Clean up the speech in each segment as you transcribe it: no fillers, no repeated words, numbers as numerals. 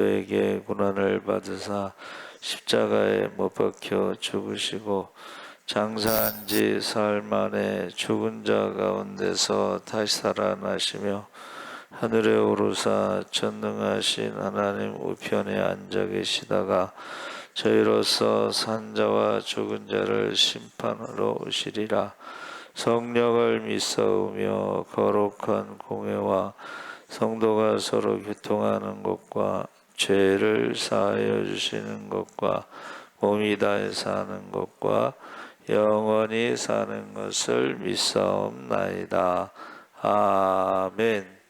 에게 고난을 받으사 십자가에 못 박혀 죽으시고 장사한 지 사흘 만에 죽은 자 가운데서 다시 살아나시며 하늘에 오르사 전능하신 하나님 우편에 앉아 계시다가 저희로서 산자와 죽은 자를 심판하러 오시리라. 성령을 믿사오며 거룩한 공회와 성도가 서로 교통하는 것과 죄를 사하여 주시는 것과 몸이 다해 사는 것과 영원히 사는 것을 믿사옵나이다. 아멘.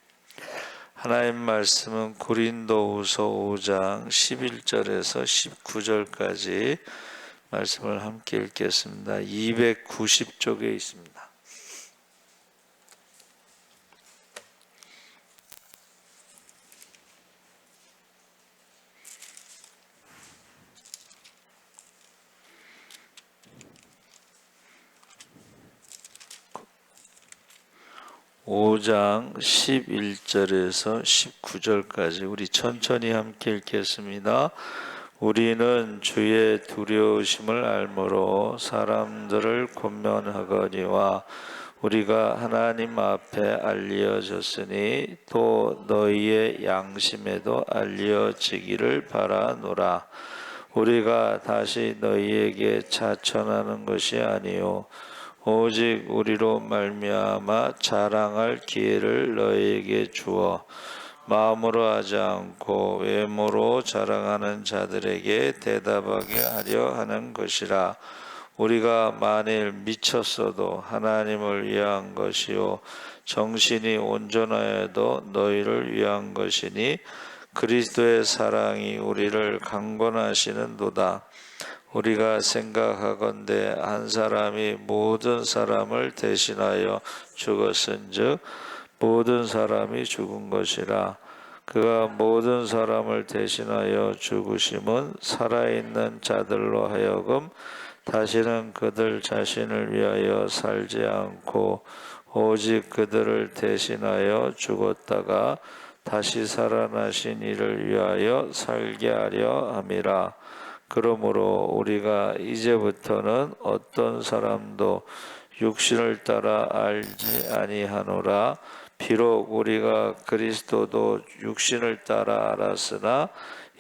하나님 말씀은 고린도후서 5장 11절에서 19절까지 말씀을 함께 읽겠습니다. 290쪽에 있습니다. (5장) 11절에서 19절까지 우리 천천히 함께 읽겠습니다. 우리는 주의 두려우심을 알므로 사람들을 권면하거니와 우리가 하나님 앞에 알려졌으니 또 너희의 양심에도 알려지기를 바라노라. 우리가 다시 너희에게 자천하는 것이 아니요 오직 우리로 말미암아 자랑할 기회를 너희에게 주어 마음으로 하지 않고 외모로 자랑하는 자들에게 대답하게 하려 하는 것이라. 우리가 만일 미쳤어도 하나님을 위한 것이요 정신이 온전하여도 너희를 위한 것이니 그리스도의 사랑이 우리를 강권하시는도다. 우리가 생각하건대 한 사람이 모든 사람을 대신하여 죽었은즉 모든 사람이 죽은 것이라. 그가 모든 사람을 대신하여 죽으심은 살아있는 자들로 하여금 다시는 그들 자신을 위하여 살지 않고 오직 그들을 대신하여 죽었다가 다시 살아나신 이를 위하여 살게 하려 함이라. 그러므로 우리가 이제부터는 어떤 사람도 육신을 따라 알지 아니하노라. 비록 우리가 그리스도도 육신을 따라 알았으나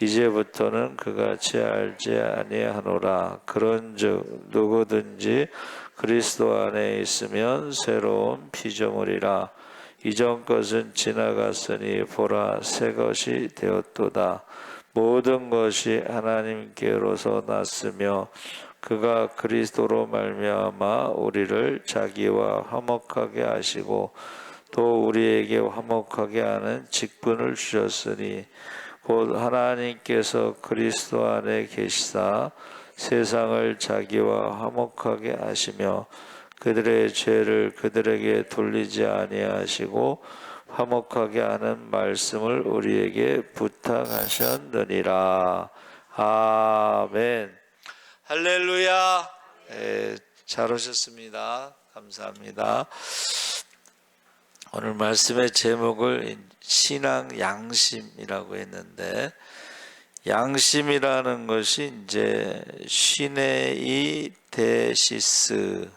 이제부터는 그같이 알지 아니하노라. 그런즉 누구든지 그리스도 안에 있으면 새로운 피조물이라. 이전 것은 지나갔으니 보라 새 것이 되었도다. 모든 것이 하나님께로서 났으며 그가 그리스도로 말미암아 우리를 자기와 화목하게 하시고 또 우리에게 화목하게 하는 직분을 주셨으니 곧 하나님께서 그리스도 안에 계시사 세상을 자기와 화목하게 하시며 그들의 죄를 그들에게 돌리지 아니하시고 화목하게 하는 말씀을 우리에게 부탁하셨느니라. 아멘. 할렐루야. 잘 오셨습니다. 감사합니다. 오늘 말씀의 제목을 신앙 양심이라고 했는데, 양심이라는 것이 이제 시네이 데시스,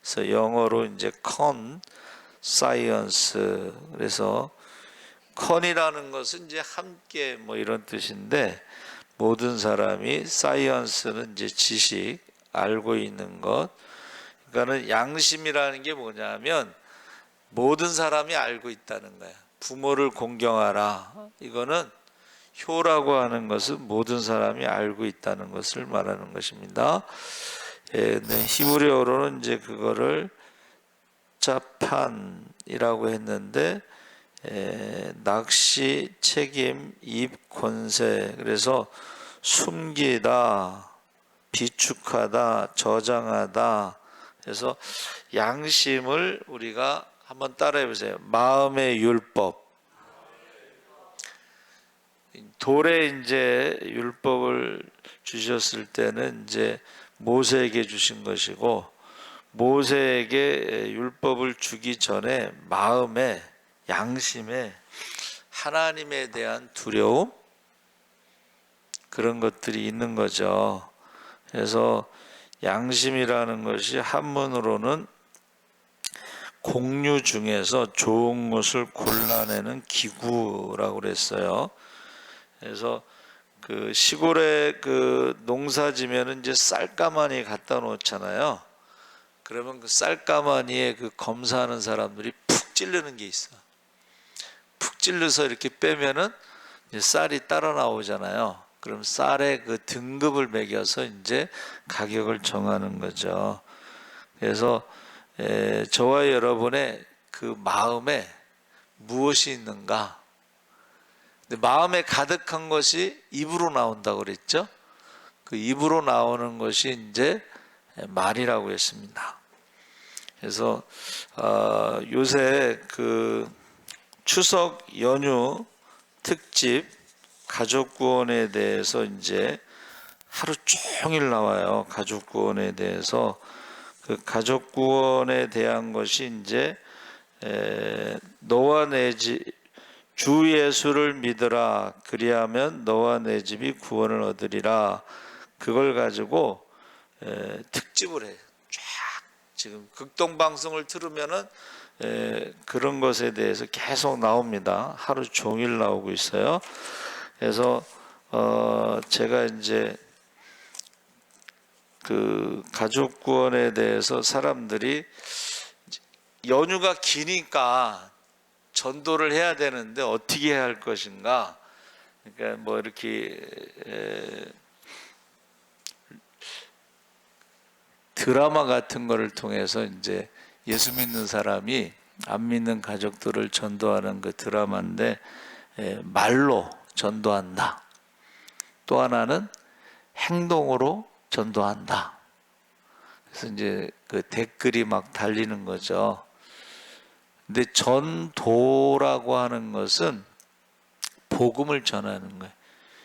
그래서 영어로 이제 컨 사이언스, 그래서 컨이라는 것은 이제 함께 뭐 이런 뜻인데, 모든 사람이, 사이언스는 이제 지식, 알고 있는 것. 그러니까는 양심이라는 게 뭐냐면 모든 사람이 알고 있다는 거야. 부모를 공경하라. 이거는 효라고 하는 것은 모든 사람이 알고 있다는 것을 말하는 것입니다. 히브리어로는 이제 그거를 자판이라고 했는데, 낚시, 책임, 입, 권세. 그래서 숨기다, 비축하다, 저장하다. 그래서 양심을 우리가 한번 따라해 보세요. 마음의 율법. 돌에 이제 율법을 주셨을 때는 이제 모세에게 주신 것이고, 모세에게 율법을 주기 전에 마음에, 양심에 하나님에 대한 두려움, 그런 것들이 있는 거죠. 그래서 양심이라는 것이 한문으로는 공유 중에서 좋은 것을 골라내는 기구라고 그랬어요. 그래서 그 시골에 그 농사지면은 이제 쌀가마니 갖다 놓잖아요. 그러면 그 쌀가마니에 그 검사하는 사람들이 푹 찌르는 게 있어. 푹 찔러서 이렇게 빼면은 이제 쌀이 따라 나오잖아요. 그럼 쌀의 그 등급을 매겨서 이제 가격을 정하는 거죠. 그래서 저와 여러분의 그 마음에 무엇이 있는가? 근데 마음에 가득한 것이 입으로 나온다고 그랬죠? 그 입으로 나오는 것이 이제 말이라고 했습니다. 그래서 요새 그 추석 연휴 특집 가족구원에 대해서 이제 하루 종일 나와요. 가족구원에 대해서 그 가족구원에 대한 것이 이제 너와 내 집 주 예수를 믿으라 그리하면 너와 내 집이 구원을 얻으리라. 그걸 가지고 특집을 해요. 쫙 지금 극동 방송을 틀으면은 그런 것에 대해서 계속 나옵니다. 하루 종일 나오고 있어요. 그래서 제가 이제 그 가족 구원에 대해서 사람들이 연휴가 기니까 전도를 해야 되는데 어떻게 해야 할 것인가? 그러니까 뭐 이렇게 드라마 같은 거를 통해서 이제 예수 믿는 사람이 안 믿는 가족들을 전도하는 그 드라마인데 말로 전도한다. 또 하나는 행동으로 전도한다. 그래서 이제 그 댓글이 막 달리는 거죠. 근데 전도라고 하는 것은 복음을 전하는 거예요.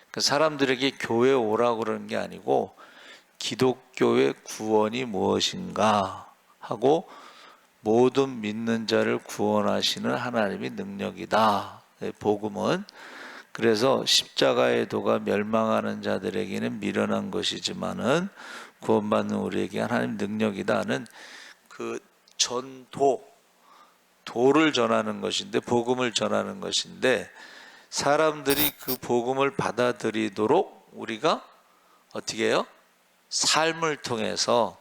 그러니까 사람들에게 교회 오라고 그러는 게 아니고 기독교의 구원이 무엇인가 하고 모든 믿는 자를 구원하시는 하나님의 능력이다. 복음은. 그래서 십자가의 도가 멸망하는 자들에게는 미련한 것이지만은 구원받는 우리에게 하나님 능력이다는 그 전도, 도를 전하는 것인데, 복음을 전하는 것인데, 사람들이 그 복음을 받아들이도록 우리가 어떻게 해요? 삶을 통해서,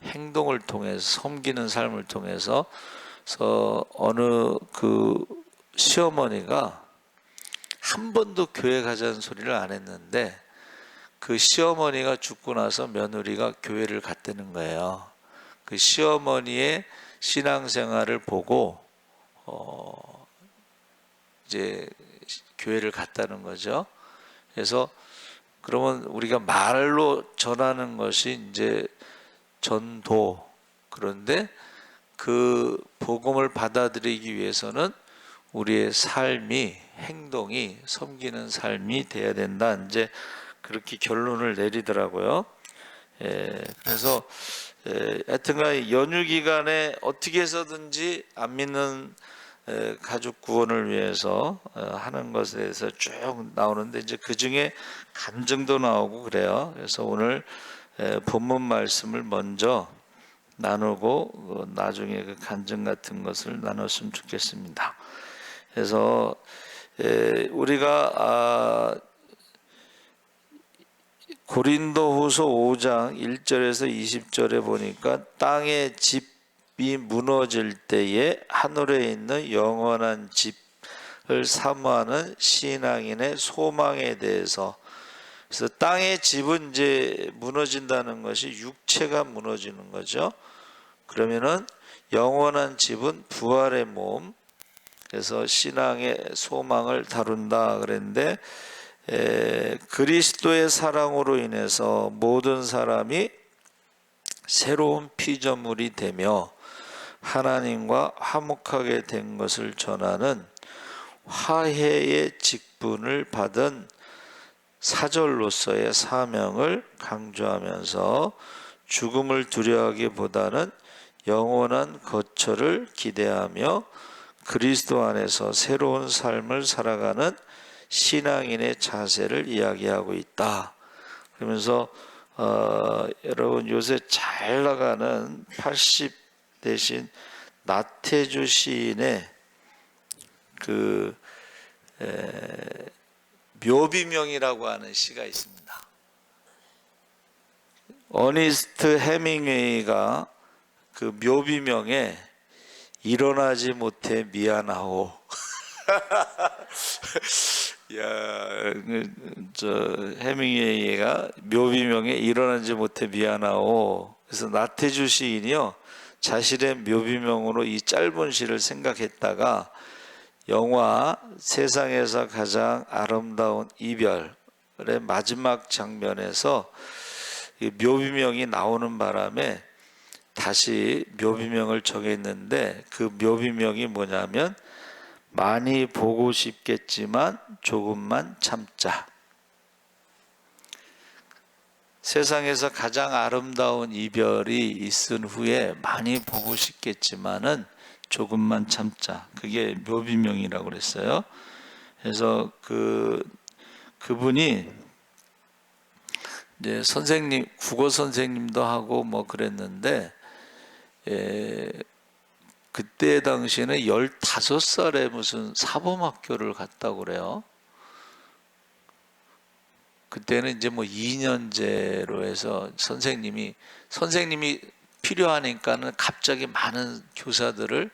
행동을 통해서, 섬기는 삶을 통해서. 그래서 어느 그 시어머니가 한 번도 교회 가자는 소리를 안 했는데 그 시어머니가 죽고 나서 며느리가 교회를 갔다는 거예요. 그 시어머니의 신앙생활을 보고 이제 교회를 갔다는 거죠. 그래서 그러면 우리가 말로 전하는 것이 이제 전도. 그런데 그 복음을 받아들이기 위해서는 우리의 삶이, 행동이 섬기는 삶이 돼야 된다. 이제 그렇게 결론을 내리더라고요. 그래서 하여튼간 연휴 기간에 어떻게 해서든지 안 믿는 가족 구원을 위해서 하는 것에 대해서 쭉 나오는데 이제 그 중에 간증도 나오고 그래요. 그래서 오늘 본문 말씀을 먼저 나누고 나중에 그 간증 같은 것을 나눴으면 좋겠습니다. 그래서 우리가 고린도후서 5장 1절에서 20절에 보니까 땅의 집이 무너질 때에 하늘에 있는 영원한 집을 사모하는 신앙인의 소망에 대해서. 그래서 땅의 집은 이제 무너진다는 것이 육체가 무너지는 거죠. 그러면은 영원한 집은 부활의 몸. 그래서 신앙의 소망을 다룬다 그랬는데 그리스도의 사랑으로 인해서 모든 사람이 새로운 피조물이 되며 하나님과 화목하게 된 것을 전하는 화해의 직분을 받은 사절로서의 사명을 강조하면서 죽음을 두려워하기보다는 영원한 거처를 기대하며 그리스도 안에서 새로운 삶을 살아가는 신앙인의 자세를 이야기하고 있다. 그러면서 여러분 요새 잘 나가는 80 대신 나태주 시인의 그 묘비명이라고 하는 시가 있습니다. 어니스트 헤밍웨이가 그 묘비명에 일어나지 못해 미안하오. 야, 헤밍웨이가 묘비명에 일어나지 못해 미안하오. 그래서 나태주 시인이요 자신의 묘비명으로 이 짧은 시를 생각했다가 영화 세상에서 가장 아름다운 이별의 마지막 장면에서 묘비명이 나오는 바람에 다시 묘비명을 정했는데 그 묘비명이 뭐냐면 많이 보고 싶겠지만 조금만 참자. 세상에서 가장 아름다운 이별이 있은 후에 많이 보고 싶겠지만은 조금만 참자. 그게 묘비명이라고 그랬어요. 그래서 그분이 이제 선생님, 국어 선생님도 하고 뭐 그랬는데, 그때 당시에는 15살에 무슨 사범학교를 갔다고 그래요. 그때는 이제 뭐 2년제로 해서 선생님이 필요하니까는 갑자기 많은 교사들을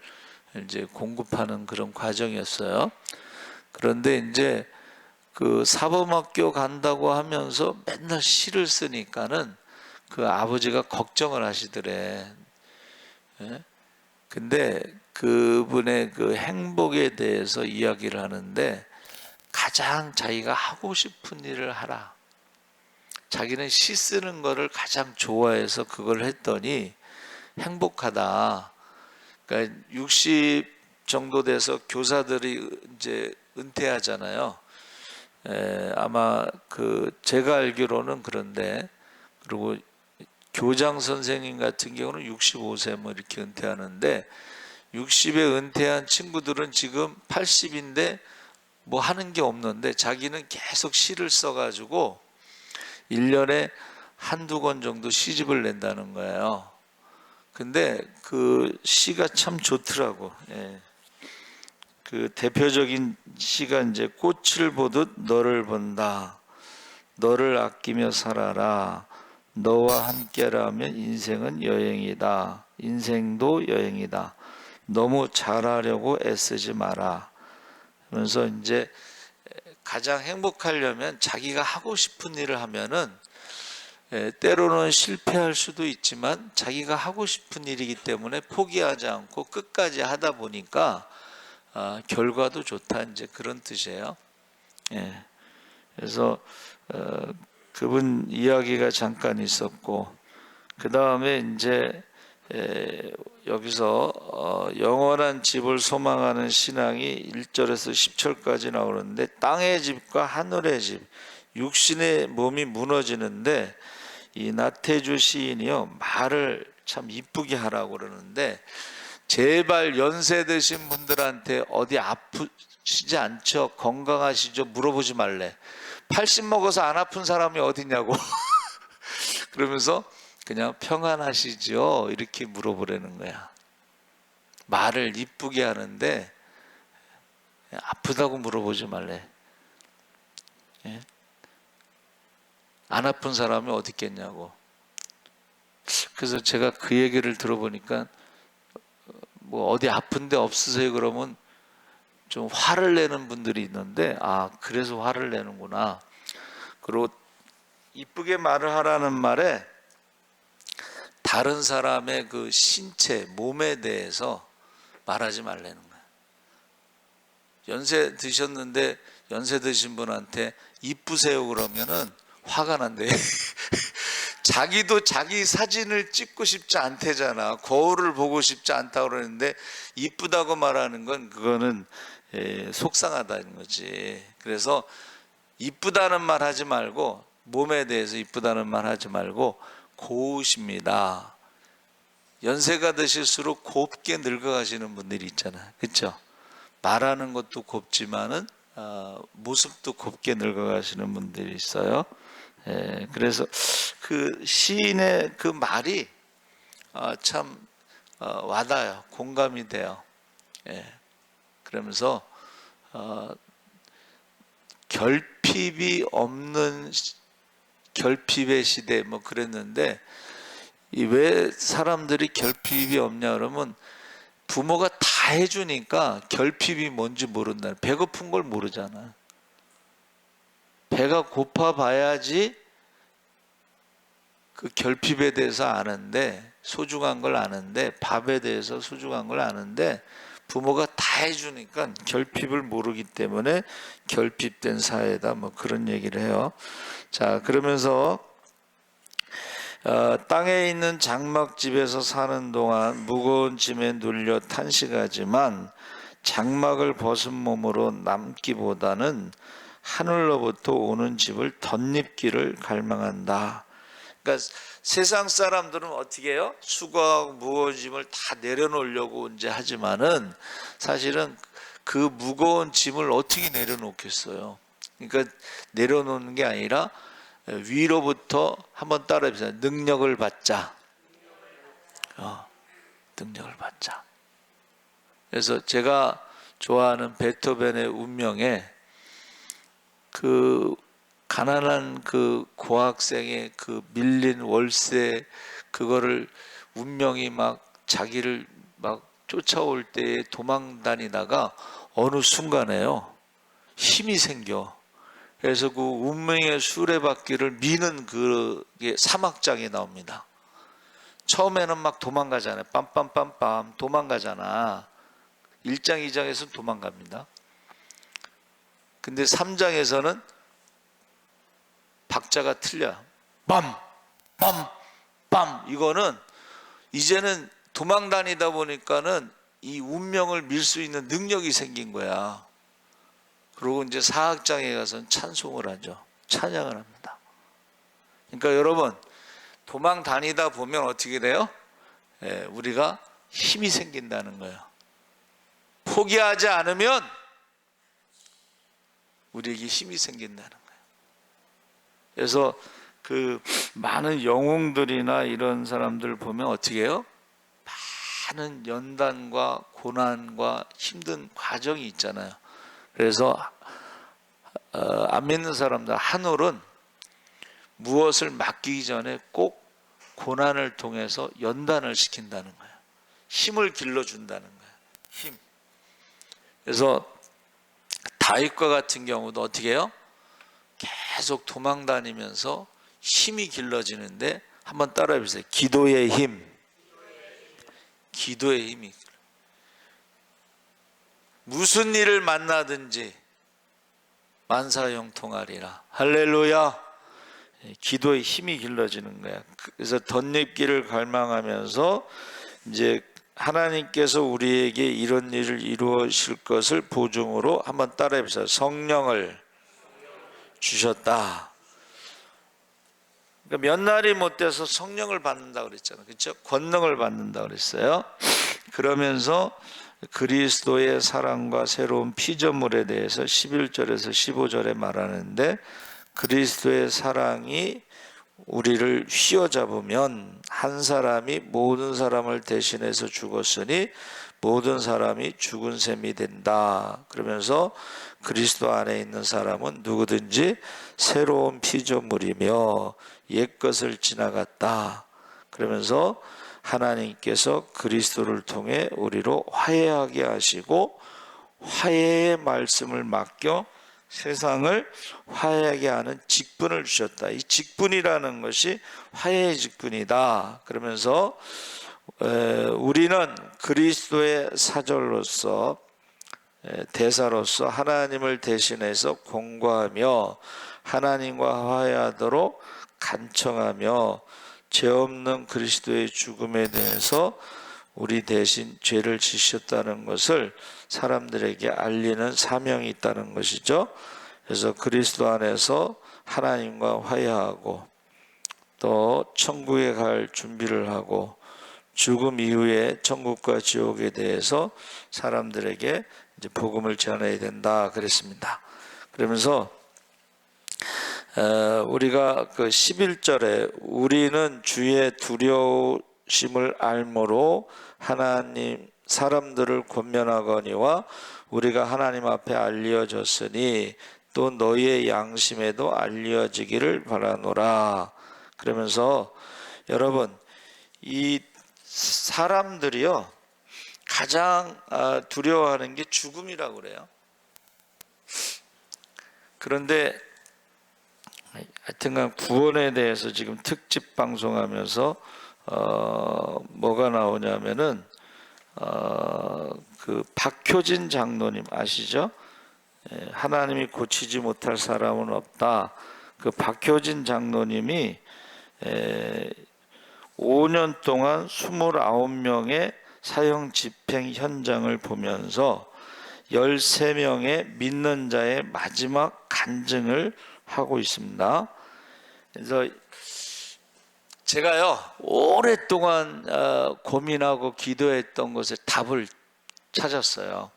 이제 공급하는 그런 과정이었어요. 그런데 이제 그 사범학교 간다고 하면서 맨날 시를 쓰니까는 그 아버지가 걱정을 하시더래. 예? 근데 그분의 그 행복에 대해서 이야기를 하는데 가장 자기가 하고 싶은 일을 하라. 자기는 시 쓰는 거를 가장 좋아해서 그걸 했더니 행복하다. 그러니까 60 정도 돼서 교사들이 이제 은퇴하잖아요. 아마 그 제가 알기로는 그런데 그리고 교장 선생님 같은 경우는 65세 뭐 이렇게 은퇴하는데 60에 은퇴한 친구들은 지금 80인데 뭐 하는 게 없는데 자기는 계속 시를 써가지고 1년에 한두 권 정도 시집을 낸다는 거예요. 근데 그 시가 참 좋더라고. 예. 그 대표적인 시가 이제 꽃을 보듯 너를 본다. 너를 아끼며 살아라. 너와 함께라면 인생은 여행이다. 인생도 여행이다. 너무 잘하려고 애쓰지 마라. 그러면서 이제 가장 행복하려면 자기가 하고 싶은 일을 하면은 때로는 실패할 수도 있지만 자기가 하고 싶은 일이기 때문에 포기하지 않고 끝까지 하다 보니까 결과도 좋다 이제 그런 뜻이에요. 예. 그래서 그분 이야기가 잠깐 있었고 그 다음에 이제 여기서 영원한 집을 소망하는 신앙이 1절에서 10절까지 나오는데 땅의 집과 하늘의 집, 육신의 몸이 무너지는데 이 나태주 시인이요 말을 참 이쁘게 하라고 그러는데 제발 연세 드신 분들한테 어디 아프시지 않죠? 건강하시죠? 물어보지 말래. 80 먹어서 안 아픈 사람이 어디냐고. 그러면서 그냥 평안하시죠? 이렇게 물어보라는 거야. 말을 이쁘게 하는데 아프다고 물어보지 말래. 예? 안 아픈 사람이 어디 있겠냐고. 그래서 제가 그 얘기를 들어보니까 뭐 어디 아픈 데 없으세요? 그러면 좀 화를 내는 분들이 있는데 그래서 화를 내는구나. 그리고 이쁘게 말을 하라는 말에 다른 사람의 그 신체, 몸에 대해서 말하지 말라는 거야. 연세 드셨는데 연세 드신 분한테 이쁘세요 그러면은 화가 난대. 자기도 자기 사진을 찍고 싶지 않대잖아. 거울을 보고 싶지 않다고 그러는데 이쁘다고 말하는 건 그거는 속상하다는 거지. 그래서 이쁘다는 말 하지 말고 몸에 대해서 이쁘다는 말 하지 말고 고우십니다. 연세가 드실수록 곱게 늙어가시는 분들이 있잖아요. 그렇죠? 말하는 것도 곱지만은 모습도 곱게 늙어가시는 분들이 있어요. 그래서 그 시인의 그 말이 참 와닿아요. 공감이 돼요. 그러면서 결핍이 없는 결핍의 시대 뭐 그랬는데, 왜 사람들이 결핍이 없냐 그러면 부모가 다 해주니까 결핍이 뭔지 모른다. 배고픈 걸 모르잖아. 배가 고파 봐야지 그 결핍에 대해서 아는데, 소중한 걸 아는데, 밥에 대해서 소중한 걸 아는데 부모가 다 해주니까 결핍을 모르기 때문에 결핍된 사회다 뭐 그런 얘기를 해요. 자, 그러면서 땅에 있는 장막집에서 사는 동안 무거운 짐에 눌려 탄식하지만 장막을 벗은 몸으로 남기보다는 하늘로부터 오는 집을 덧입기를 갈망한다. 그러니까 세상 사람들은 어떻게 해요? 수고하고 무거운 짐을 다 내려놓으려고 이제 하지만은 사실은 그 무거운 짐을 어떻게 내려놓겠어요? 그러니까 내려놓는 게 아니라 위로부터 한번 따라해보세요. 능력을 받자. 능력을 받자. 그래서 제가 좋아하는 베토벤의 운명에 그 가난한 그 고학생의 그 밀린 월세, 그거를 운명이 막 자기를 막 쫓아올 때에 도망 다니다가 어느 순간에요, 힘이 생겨. 그래서 그 운명의 수레바퀴를 미는 그게 사막장에 나옵니다. 처음에는 막 도망가잖아요. 빰빰빰빰 도망가잖아. 1장 2장에서는 도망갑니다. 근데 3장에서는 박자가 틀려. 빰! 빰! 빰! 이거는 이제는 도망 다니다 보니까는 이 운명을 밀 수 있는 능력이 생긴 거야. 그리고 이제 4악장에 가서는 찬송을 하죠. 찬양을 합니다. 그러니까 여러분, 도망 다니다 보면 어떻게 돼요? 우리가 힘이 생긴다는 거예요. 포기하지 않으면 우리에게 힘이 생긴다는 거예요. 그래서 그 많은 영웅들이나 이런 사람들 보면 어떻게 해요? 많은 연단과 고난과 힘든 과정이 있잖아요. 그래서 안 믿는 사람들, 한올은 무엇을 맡기기 전에 꼭 고난을 통해서 연단을 시킨다는 거예요. 힘을 길러준다는 거예요. 힘. 그래서 다윗과 같은 경우도 어떻게 해요? 계속 도망 다니면서 힘이 길러지는데, 한번 따라해 보세요. 기도의 힘. 기도의 힘이. 무슨 일을 만나든지 만사형통하리라. 할렐루야. 기도의 힘이 길러지는 거야. 그래서 덧입기를 갈망하면서 이제 하나님께서 우리에게 이런 일을 이루실 것을 보증으로 한번 따라해 보세요. 성령을 주셨다. 그러니까 몇 날이 못 돼서 성령을 받는다 그랬잖아요. 그렇죠? 권능을 받는다 그랬어요. 그러면서 그리스도의 사랑과 새로운 피조물에 대해서 11절에서 15절에 말하는데, 그리스도의 사랑이 우리를 휘어잡으면 한 사람이 모든 사람을 대신해서 죽었으니 모든 사람이 죽은 셈이 된다. 그러면서 그리스도 안에 있는 사람은 누구든지 새로운 피조물이며 옛것을 지나갔다. 그러면서 하나님께서 그리스도를 통해 우리로 화해하게 하시고 화해의 말씀을 맡겨 세상을 화해하게 하는 직분을 주셨다. 이 직분이라는 것이 화해의 직분이다. 그러면서 우리는 그리스도의 사절로서, 대사로서 하나님을 대신해서 공고하며 하나님과 화해하도록 간청하며 죄 없는 그리스도의 죽음에 대해서 우리 대신 죄를 지셨다는 것을 사람들에게 알리는 사명이 있다는 것이죠. 그래서 그리스도 안에서 하나님과 화해하고 또 천국에 갈 준비를 하고 죽음 이후에 천국과 지옥에 대해서 사람들에게 이제 복음을 전해야 된다 그랬습니다. 그러면서 우리가 그 11절에 우리는 주의 두려우심을 알므로 하나님 사람들을 권면하거니와 우리가 하나님 앞에 알려졌으니 또 너희의 양심에도 알려지기를 바라노라. 그러면서 여러분, 이 사람들이요 가장 두려워하는 게 죽음이라고 그래요. 그런데 하여튼간 구원에 대해서 지금 특집 방송하면서 뭐가 나오냐면은 그 박효진 장로님 아시죠? 하나님이 고치지 못할 사람은 없다. 그 박효진 장로님이 5년 동안 29명의 사형 집행 현장을 보면서 13명의 믿는 자의 마지막 간증을 하고 있습니다. 그래서 제가요 오랫동안 고민하고 기도했던 것에 답을 찾았어요.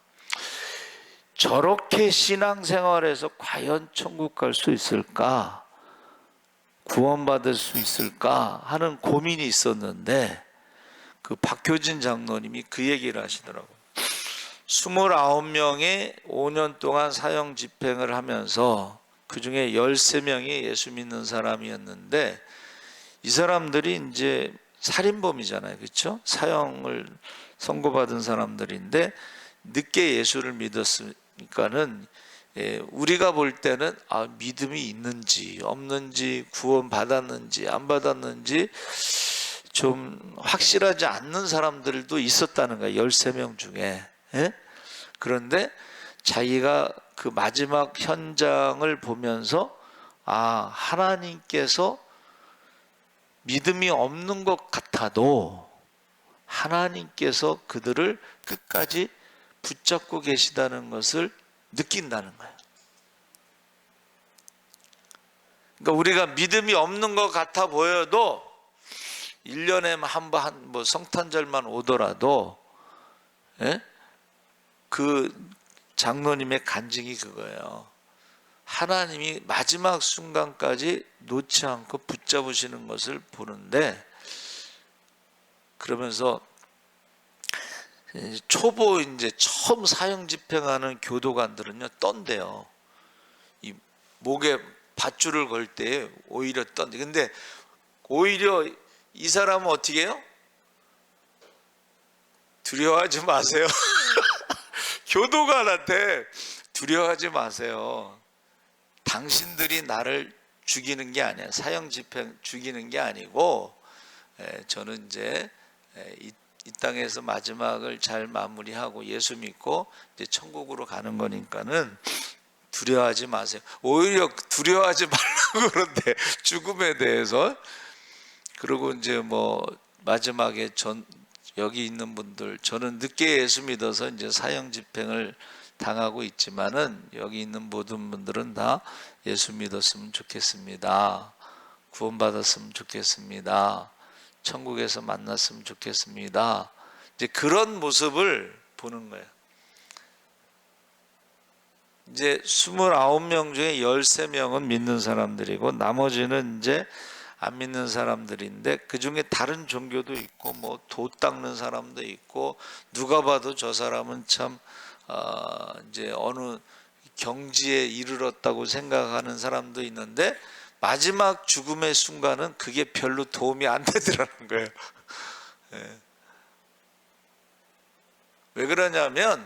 저렇게 신앙생활에서 과연 천국 갈 수 있을까? 구원받을 수 있을까? 하는 고민이 있었는데 그 박효진 장로님이 그 얘기를 하시더라고요. 29명의 5년 동안 사형 집행을 하면서 그 중에 13명이 예수 믿는 사람이었는데 이 사람들이 이제 살인범이잖아요. 그렇죠? 사형을 선고받은 사람들인데 늦게 예수를 믿었으니까는 우리가 볼 때는 믿음이 있는지 없는지 구원 받았는지 안 받았는지 좀 확실하지 않는 사람들도 있었다는 거예요. 13명 중에. 그런데 자기가 그 마지막 현장을 보면서 하나님께서 믿음이 없는 것 같아도 하나님께서 그들을 끝까지 붙잡고 계시다는 것을 느낀다는 거예요. 그러니까 우리가 믿음이 없는 것 같아 보여도 1년에 한 번 성탄절만 오더라도 그 장로님의 간증이 그거예요. 하나님이 마지막 순간까지 놓지 않고 붙잡으시는 것을 보는데 그러면서 초보 이제 처음 사형 집행하는 교도관들은요 떤대요. 이 목에 밧줄을 걸 때 오히려 떤대. 근데 오히려 이 사람은 어떻게 해요? 두려워하지 마세요. 교도관한테 두려워하지 마세요. 당신들이 나를 죽이는 게 아니야. 사형 집행 죽이는 게 아니고 저는 이제 이 땅에서 마지막을 잘 마무리하고 예수 믿고 이제 천국으로 가는 거니까는 두려워하지 마세요. 오히려 두려워하지 말라고 그런데 죽음에 대해서. 그리고 이제 뭐 마지막에 여기 있는 분들 저는 늦게 예수 믿어서 이제 사형 집행을 당하고 있지만은 여기 있는 모든 분들은 다 예수 믿었으면 좋겠습니다. 구원받았으면 좋겠습니다. 천국에서 만났으면 좋겠습니다. 이제 그런 모습을 보는 거예요. 이제 29명 중에 13명은 믿는 사람들이고 나머지는 이제 안 믿는 사람들인데 그 중에 다른 종교도 있고 뭐 도 닦는 사람도 있고 누가 봐도 저 사람은 참 이제 어느 경지에 이르렀다고 생각하는 사람도 있는데 마지막 죽음의 순간은 그게 별로 도움이 안 되더라는 거예요. 왜 그러냐면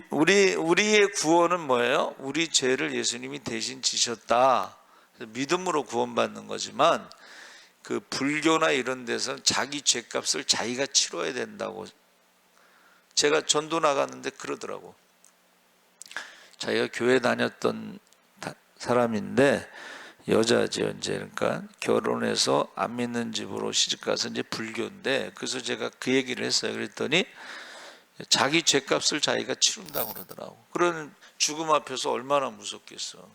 우리의 구원은 뭐예요? 우리 죄를 예수님이 대신 지셨다. 믿음으로 구원받는 거지만 그 불교나 이런 데서는 자기 죄값을 자기가 치러야 된다고. 제가 전도 나갔는데 그러더라고. 자기가 교회 다녔던 사람인데 여자죠 이제. 그러니까 결혼해서 안 믿는 집으로 시집가서 이제 불교인데 그래서 제가 그 얘기를 했어요. 그랬더니 자기 죄값을 자기가 치른다고 그러더라고. 그런 죽음 앞에서 얼마나 무섭겠어.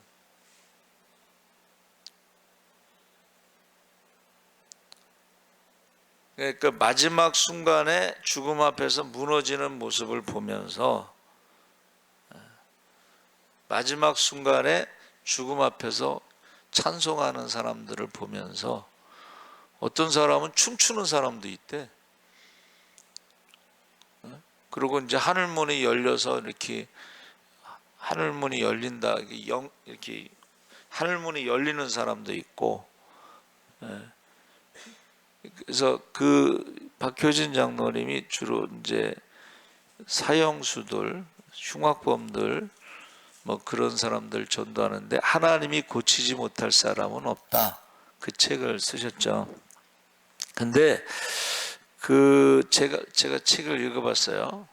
그러니까 마지막 순간에 죽음 앞에서 무너지는 모습을 보면서, 마지막 순간에 죽음 앞에서 찬송하는 사람들을 보면서, 어떤 사람은 춤추는 사람도 있대. 그리고 이제 하늘문이 열려서 이렇게 하늘문이 열린다, 이렇게 하늘문이 열리는 사람도 있고. 그래서 그 박효진 장로님이 주로 이제 사형수들, 흉악범들, 뭐 그런 사람들 전도하는데 하나님이 고치지 못할 사람은 없다, 그 책을 쓰셨죠. 근데 그 제가 책을 읽어봤어요.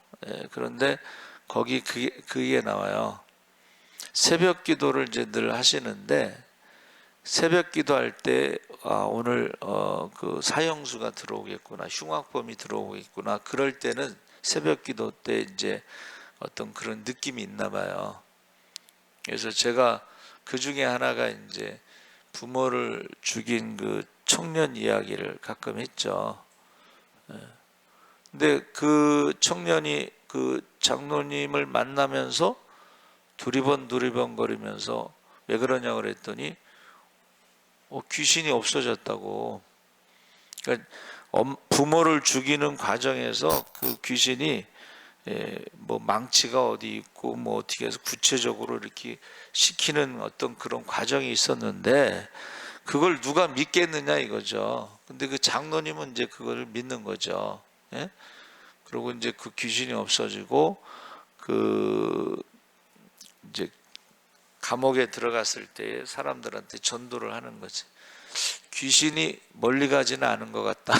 그런데 거기 그게 나와요. 새벽 기도를 이제 늘 하시는데, 새벽 기도할 때 오늘 그 사형수가 들어오겠구나, 흉악범이 들어오겠구나, 그럴 때는 새벽 기도 때 이제 어떤 그런 느낌이 있나 봐요. 그래서 제가 그 중에 하나가 이제 부모를 죽인 그 청년 이야기를 가끔 했죠. 근데 그 청년이 그 장로님을 만나면서 두리번 거리면서 왜 그러냐 그랬더니 귀신이 없어졌다고. 그러니까 부모를 죽이는 과정에서 그 귀신이 뭐 망치가 어디 있고 뭐 어떻게 해서 구체적으로 이렇게 시키는 어떤 그런 과정이 있었는데, 그걸 누가 믿겠느냐 이거죠. 근데 그 장로님은 이제 그걸 믿는 거죠. 예? 그리고 이제 그 귀신이 없어지고 그 이제 감옥에 들어갔을 때 사람들한테 전도를 하는 거지. 귀신이 멀리 가지는 않은 것 같다.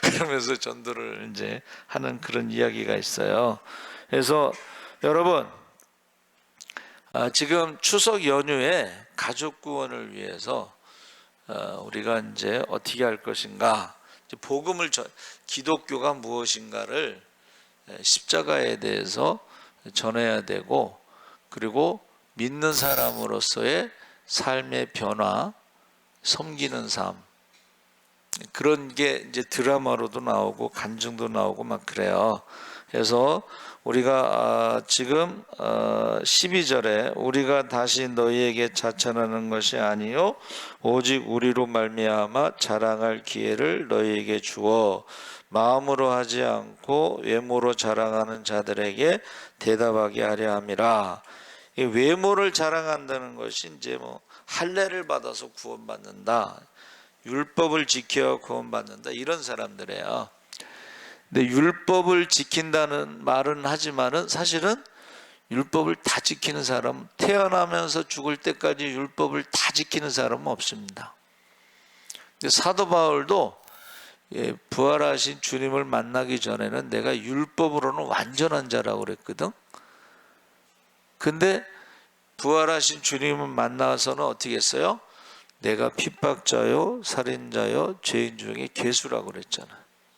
그러면서 전도를 이제 하는 그런 이야기가 있어요. 그래서 여러분, 지금 추석 연휴에 가족 구원을 위해서 우리가 이제 어떻게 할 것인가, 복음을 기독교가 무엇인가를, 십자가에 대해서 전해야 되고, 그리고 믿는 사람으로서의 삶의 변화, 섬기는 삶, 그런 게 이제 드라마로도 나오고 간증도 나오고 막 그래요. 그래서 우리가 지금 12절에 우리가 다시 너희에게 자찬하는 것이 아니요 오직 우리로 말미암아 자랑할 기회를 너희에게 주어 마음으로 하지 않고 외모로 자랑하는 자들에게 대답하게 하려 함이라. 이 외모를 자랑한다는 것이 이제 뭐 할례를 받아서 구원받는다, 율법을 지켜 구원받는다, 이런 사람들이에요. 근데 율법을 지킨다는 말은 하지만은 사실은 율법을 다 지키는 사람, 태어나면서 죽을 때까지 율법을 다 지키는 사람은 없습니다. 근데 사도 바울도 부활하신 주님을 만나기 전에는 내가 율법으로는 완전한 자라고 그랬거든. 근데 부활하신 주님을 만나서는 어떻게 했어요? 내가 핍박자요, 살인자요, 죄인 중에 괴수라고 그랬잖아.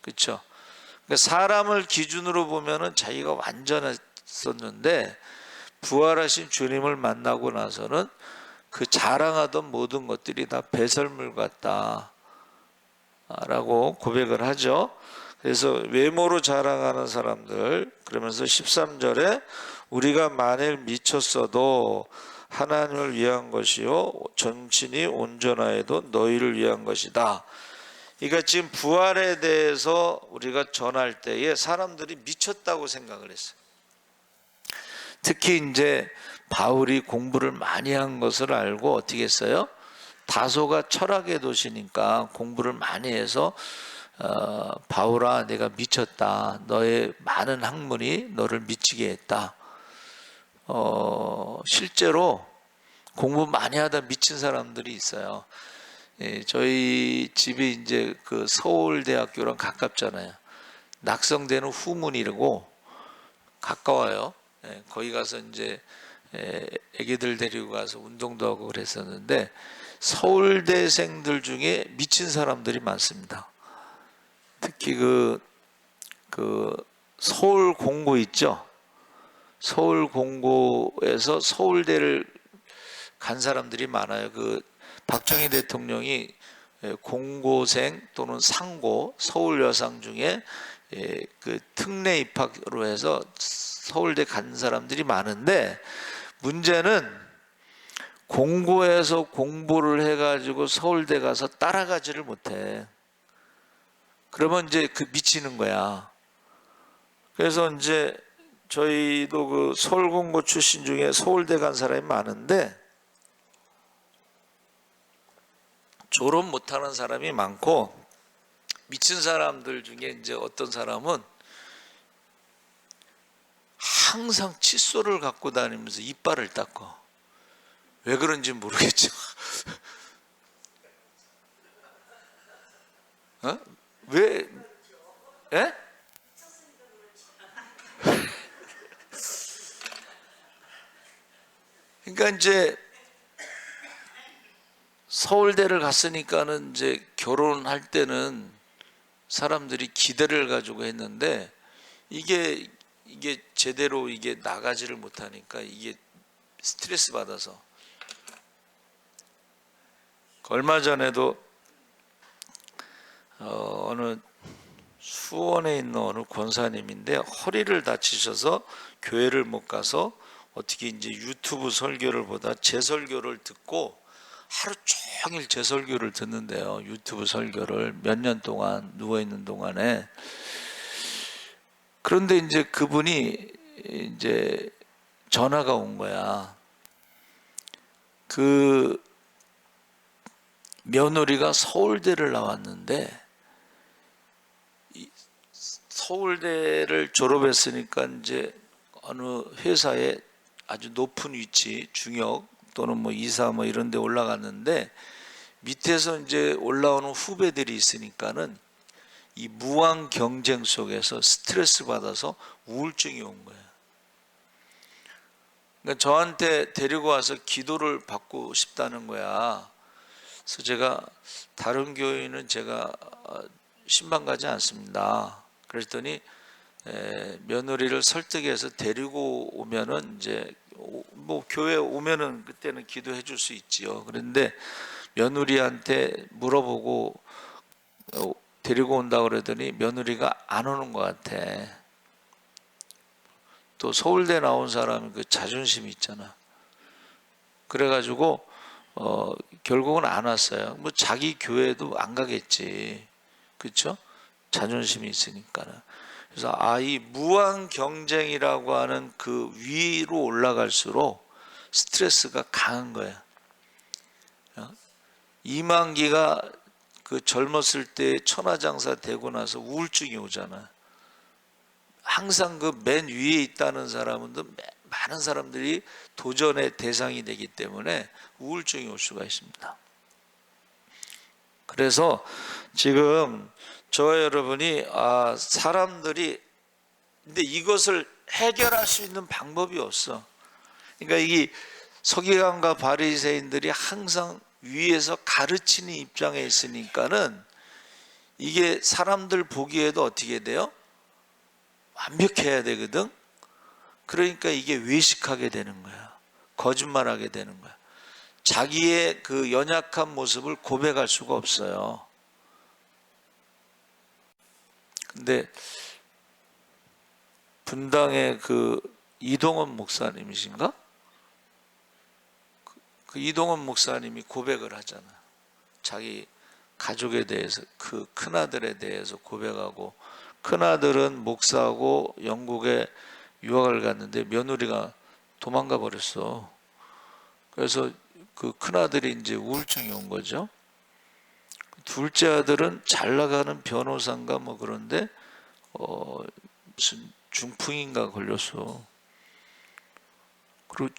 그렇죠? 그러니까 사람을 기준으로 보면은 자기가 완전했었는데, 부활하신 주님을 만나고 나서는 그 자랑하던 모든 것들이 다 배설물 같다 라고 고백을 하죠. 그래서 외모로 자랑하는 사람들, 그러면서 13절에 우리가 만일 미쳤어도 하나님을 위한 것이요 전신이 온전하여도 너희를 위한 것이다. 그러니까 지금 부활에 대해서 우리가 전할 때에 사람들이 미쳤다고 생각을 했어요. 특히 이제 바울이 공부를 많이 한 것을 알고 어떻게 했어요? 다소가 철학의 도시니까 공부를 많이 해서 바울아 내가 미쳤다, 너의 많은 학문이 너를 미치게 했다. 실제로 공부 많이 하다 미친 사람들이 있어요. 저희 집이 이제 그 서울대학교랑 가깝잖아요. 낙성대는 후문이라고 가까워요. 거기 가서 이제 애기들 데리고 가서 운동도 하고 그랬었는데, 서울대생들 중에 미친 사람들이 많습니다. 특히 그 서울 공고 있죠. 서울 공고에서 서울대를 간 사람들이 많아요. 그 박정희 대통령이 공고생 또는 상고 서울 여상 중에 그 특례 입학으로 해서 서울대 간 사람들이 많은데, 문제는 공고해서 공부를 해가지고 서울대 가서 따라가지를 못해. 그러면 이제 그 미치는 거야. 그래서 이제 저희도 그 서울공고 출신 중에 서울대 간 사람이 많은데 졸업 못하는 사람이 많고, 미친 사람들 중에 이제 어떤 사람은 항상 칫솔을 갖고 다니면서 이빨을 닦어. 왜 그런지 모르겠죠. 어? 왜? 예? 그러니까 이제 서울대를 갔으니까는 이제 결혼할 때는 사람들이 기대를 가지고 했는데, 이게 제대로 이게 나가지를 못하니까 이게 스트레스 받아서. 얼마 전에도 어느 수원에 있는 어느 권사님인데 허리를 다치셔서 교회를 못 가서 어떻게 이제 유튜브 설교를 보다 제 설교를 듣고 하루 종일 제 설교를 듣는데요. 유튜브 설교를 몇 년 동안 누워 있는 동안에. 그런데 이제 그분이 이제 전화가 온 거야. 그 며느리가 서울대를 나왔는데, 서울대를 졸업했으니까 이제 어느 회사에 아주 높은 위치, 중역 또는 뭐 이사 뭐 이런 데 올라갔는데, 밑에서 이제 올라오는 후배들이 있으니까는 이 무한 경쟁 속에서 스트레스 받아서 우울증이 온 거예요. 그러니까 저한테 데리고 와서 기도를 받고 싶다는 거야. 그래서 제가 다른 교회는 제가 신방 가지 않습니다. 그랬더니 며느리를 설득해서 데리고 오면은 이제 뭐 교회 오면은 그때는 기도해 줄 수 있지요. 그런데 며느리한테 물어보고 데리고 온다 그러더니 며느리가 안 오는 것 같아. 또 서울대 나온 사람이 그 자존심이 있잖아. 그래가지고 결국은 안 왔어요. 뭐 자기 교회도 안 가겠지, 그렇죠? 자존심이 있으니까는. 그래서 이 무한 경쟁이라고 하는 그 위로 올라갈수록 스트레스가 강한 거야. 이만기가 그 젊었을 때 천하장사 되고 나서 우울증이 오잖아. 항상 그 맨 위에 있다는 사람은 많은 사람들이 도전의 대상이 되기 때문에 우울증이 올 수가 있습니다. 그래서 지금 저와 여러분이 사람들이, 근데 이것을 해결할 수 있는 방법이 없어. 그러니까 이 서기관과 바리새인들이 항상 위에서 가르치는 입장에 있으니까는 이게 사람들 보기에도 어떻게 돼요? 완벽해야 되거든. 그러니까 이게 외식하게 되는 거야. 거짓말하게 되는 거야. 자기의 그 연약한 모습을 고백할 수가 없어요. 근데 분당의 그 이동원 목사님이신가? 그 이동원 목사님이 고백을 하잖아. 자기 가족에 대해서, 그 큰아들에 대해서 고백하고, 큰아들은 목사하고 영국에 유학을 갔는데 며느리가 도망가 버렸어. 그래서 그 큰아들이 이제 우울증이 온 거죠. 둘째 아들은 잘 나가는 변호사인가 뭐 그런데 무슨 중풍인가 걸렸어. 그리고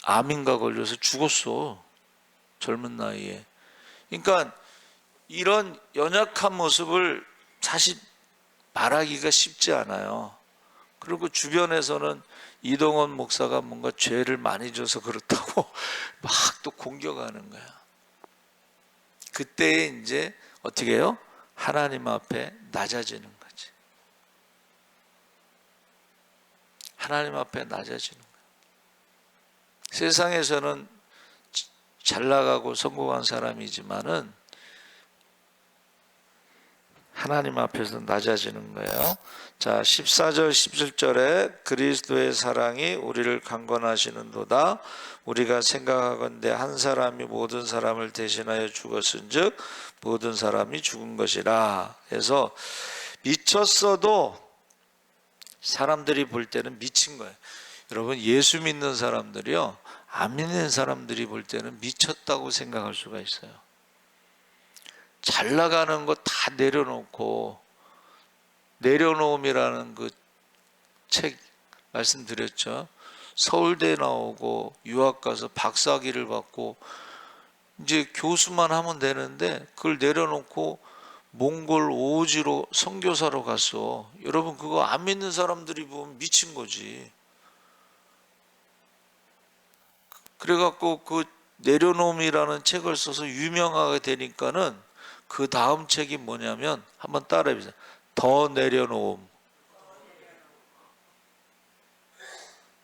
암인가 걸려서 죽었어. 젊은 나이에. 그러니까 이런 연약한 모습을 사실 말하기가 쉽지 않아요. 그리고 주변에서는 이동원 목사가 뭔가 죄를 많이 져서 그렇다고 막 또 공격하는 거야. 그때 이제 어떻게 해요? 하나님 앞에 낮아지는 거지. 하나님 앞에 낮아지는 거야. 세상에서는 잘 나가고 성공한 사람이지만은 하나님 앞에서 낮아지는 거예요. 자, 14절 17절에 그리스도의 사랑이 우리를 강권하시는도다. 우리가 생각하건대 한 사람이 모든 사람을 대신하여 죽었은즉 모든 사람이 죽은 것이라. 해서 미쳤어도 사람들이 볼 때는 미친 거예요. 여러분, 예수 믿는 사람들이요, 안 믿는 사람들이 볼 때는 미쳤다고 생각할 수가 있어요. 잘 나가는 거 다 내려놓고, 내려놓음이라는 그 책 말씀드렸죠. 서울대 나오고 유학 가서 박사학위를 받고 이제 교수만 하면 되는데 그걸 내려놓고 몽골 오지로 선교사로 갔어. 여러분, 그거 안 믿는 사람들이 보면 미친 거지. 그래갖고 그 내려놓음이라는 책을 써서 유명하게 되니까는 그 다음 책이 뭐냐면, 한번 따라해보세요. 더 내려놓음.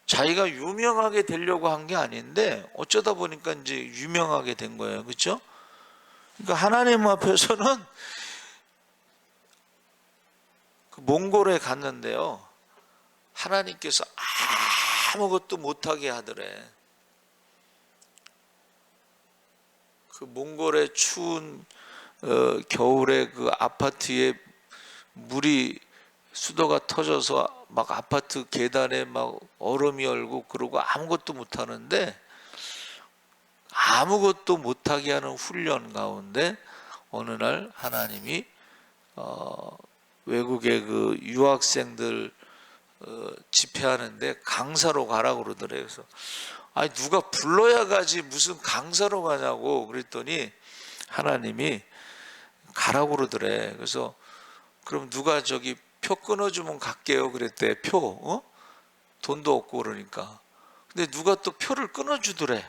자기가 유명하게 되려고 한 게 아닌데 어쩌다 보니까 이제 유명하게 된 거예요. 그렇죠? 그러니까 하나님 앞에서는 그 몽골에 갔는데요, 하나님께서 아무것도 못하게 하더래. 그 몽골의 추운 겨울에 그 아파트에 물이 수도가 터져서 막 아파트 계단에 막 얼음이 얼고 그러고 아무것도 못하는데, 아무것도 못하게 하는 훈련 가운데 어느 날 하나님이 외국의 그 유학생들 집회하는데 강사로 가라고 그러더래요. 그래서 아니, 누가 불러야 가지 무슨 강사로 가냐고 그랬더니 하나님이 가라고 그러더래. 그래서 그럼 누가 저기 표 끊어주면 갈게요 그랬대. 표, 돈도 없고 그러니까. 근데 누가 또 표를 끊어주더래.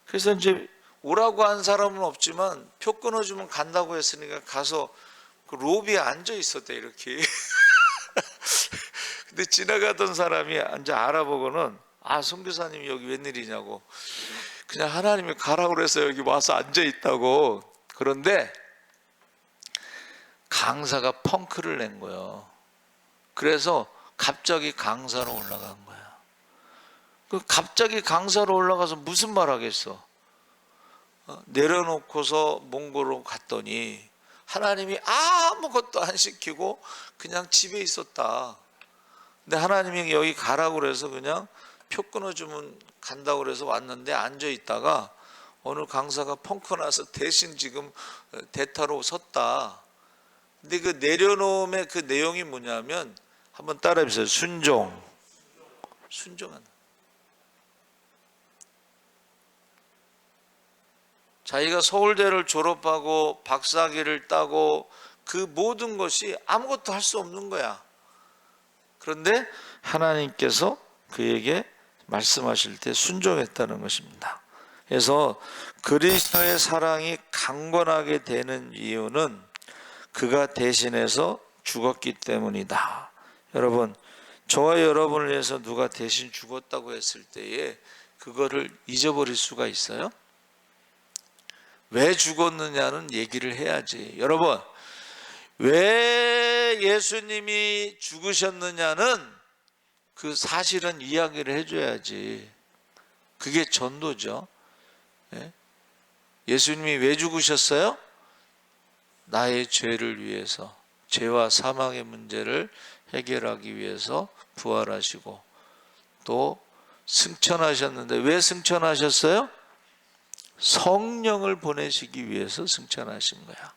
그래서 이제 오라고 한 사람은 없지만 표 끊어주면 간다고 했으니까 가서 그 로비에 앉아 있었대, 이렇게. 근데 지나가던 사람이 앉아 알아보고는, 아, 선교사님이 여기 웬일이냐고. 그냥 하나님이 가라고 그래서 여기 와서 앉아 있다고. 그런데 강사가 펑크를 낸 거예요. 그래서 갑자기 강사로 올라간 거야. 그 갑자기 강사로 올라가서 무슨 말 하겠어? 내려놓고서 몽골로 갔더니 하나님이 아무것도 안 시키고 그냥 집에 있었다. 근데 하나님이 여기 가라고 그래서 그냥 표 끊어주면 간다고 그래서 왔는데 앉아 있다가 어느 강사가 펑크 나서 대신 지금 대타로 섰다. 근데 그 내려놓음의 그 내용이 뭐냐면, 한번 따라해보세요. 순종한다. 자기가 서울대를 졸업하고 박사학위를 따고 그 모든 것이 아무것도 할 수 없는 거야. 그런데 하나님께서 그에게 말씀하실 때 순종했다는 것입니다. 그래서 그리스도의 사랑이 강건하게 되는 이유는 그가 대신해서 죽었기 때문이다. 여러분, 저와 여러분을 위해서 누가 대신 죽었다고 했을 때에 그거를 잊어버릴 수가 있어요? 왜 죽었느냐는 얘기를 해야지. 여러분, 왜 예수님이 죽으셨느냐는 그 사실은 이야기를 해줘야지. 그게 전도죠. 예수님이 왜 죽으셨어요? 나의 죄를 위해서, 죄와 사망의 문제를 해결하기 위해서 부활하시고 또 승천하셨는데, 왜 승천하셨어요? 성령을 보내시기 위해서 승천하신 거야.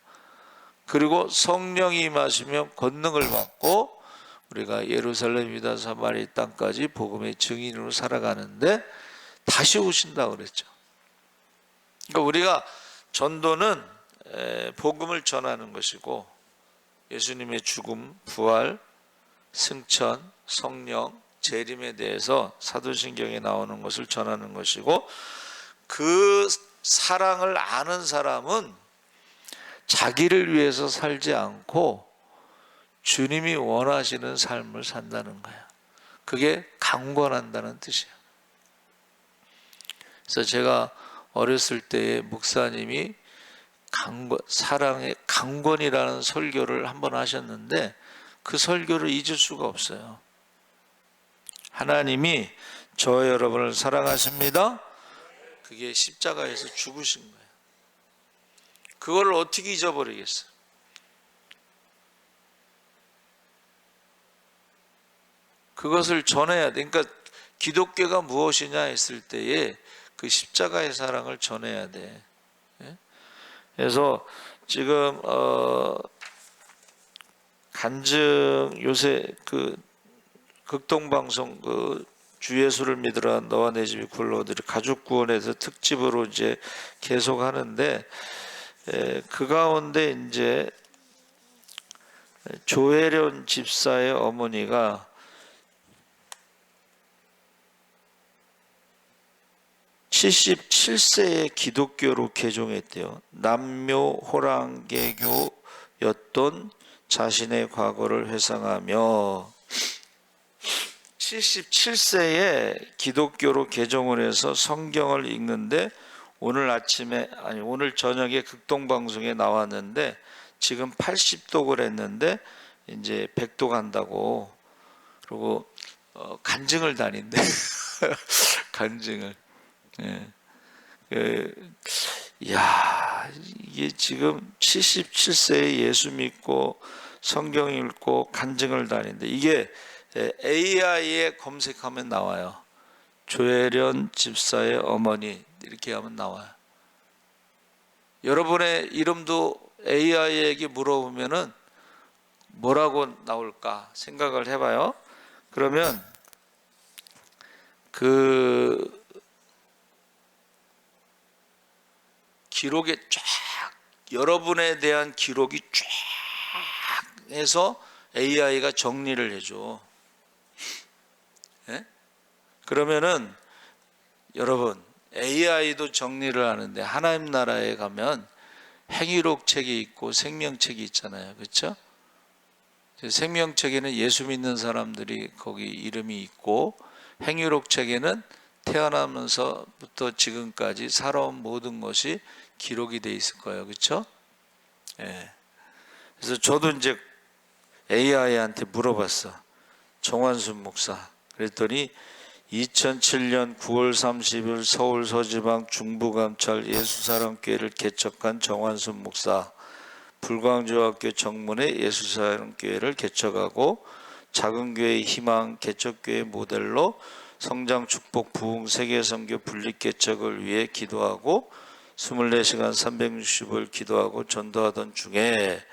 그리고 성령이 임하시면 권능을 받고 우리가 예루살렘, 유다, 사마리 땅까지 복음의 증인으로 살아가는데 다시 오신다고 그랬죠. 그러니까 우리가 전도는 복음을 전하는 것이고, 예수님의 죽음, 부활, 승천, 성령, 재림에 대해서 사도신경에 나오는 것을 전하는 것이고, 그 사랑을 아는 사람은 자기를 위해서 살지 않고 주님이 원하시는 삶을 산다는 거야. 그게 강권한다는 뜻이에요. 그래서 제가 어렸을 때에 목사님이 사랑의 강권이라는 설교를 한번 하셨는데 그 설교를 잊을 수가 없어요. 하나님이 저 여러분을 사랑하십니다. 그게 십자가에서 죽으신 거예요. 그걸 어떻게 잊어버리겠어요? 그것을 전해야 돼. 그러니까 기독교가 무엇이냐 했을 때에 그 십자가의 사랑을 전해야 돼. 그래서 지금 간증 요새 그 극동방송 그 주 예수를 믿으라 너와 내 집이 구원을 얻으리 가족 구원에서 특집으로 이제 계속 하는데 그 가운데 이제 조혜련 집사의 어머니가 77세에 기독교로 개종했대요. 남묘 호랑개교였던 자신의 과거를 회상하며 77세에 기독교로 개종을 해서 성경을 읽는데 오늘 저녁에 극동방송에 나왔는데 지금 80독을 했는데 이제 100독 한다고 그리고 간증을 다닌대. 간증을. 이게 지금 77세에 예수 믿고 성경 읽고 간증을 다닌데 이게 AI에 검색하면 나와요. 조혜련 집사의 어머니 이렇게 하면 나와요. 여러분의 이름도 AI에게 물어보면은 뭐라고 나올까 생각을 해봐요. 그러면 그 기록에 쫙 여러분에 대한 기록이 쫙 해서 AI가 정리를 해줘. 그러면은 여러분 AI도 정리를 하는데 하나님 나라에 가면 행위록 책이 있고 생명책이 있잖아요. 그렇죠? 생명책에는 예수 믿는 사람들이 거기 이름이 있고 행위록 책에는 태어나면서부터 지금까지 살아온 모든 것이 기록이 돼 있을 거예요. 그렇죠? 그래서 저도 이제 AI한테 물어봤어. 정환순 목사. 그랬더니 2007년 9월 30일 서울 서지방 중부감찰 예수사랑교회를 개척한 정환순 목사, 불광중학교 정문에 예수사랑교회를 개척하고 작은교회 희망 개척교회 모델로 성장 축복 부흥 세계선교 분립 개척을 위해 기도하고 24시간 360일 기도하고 전도하던 중에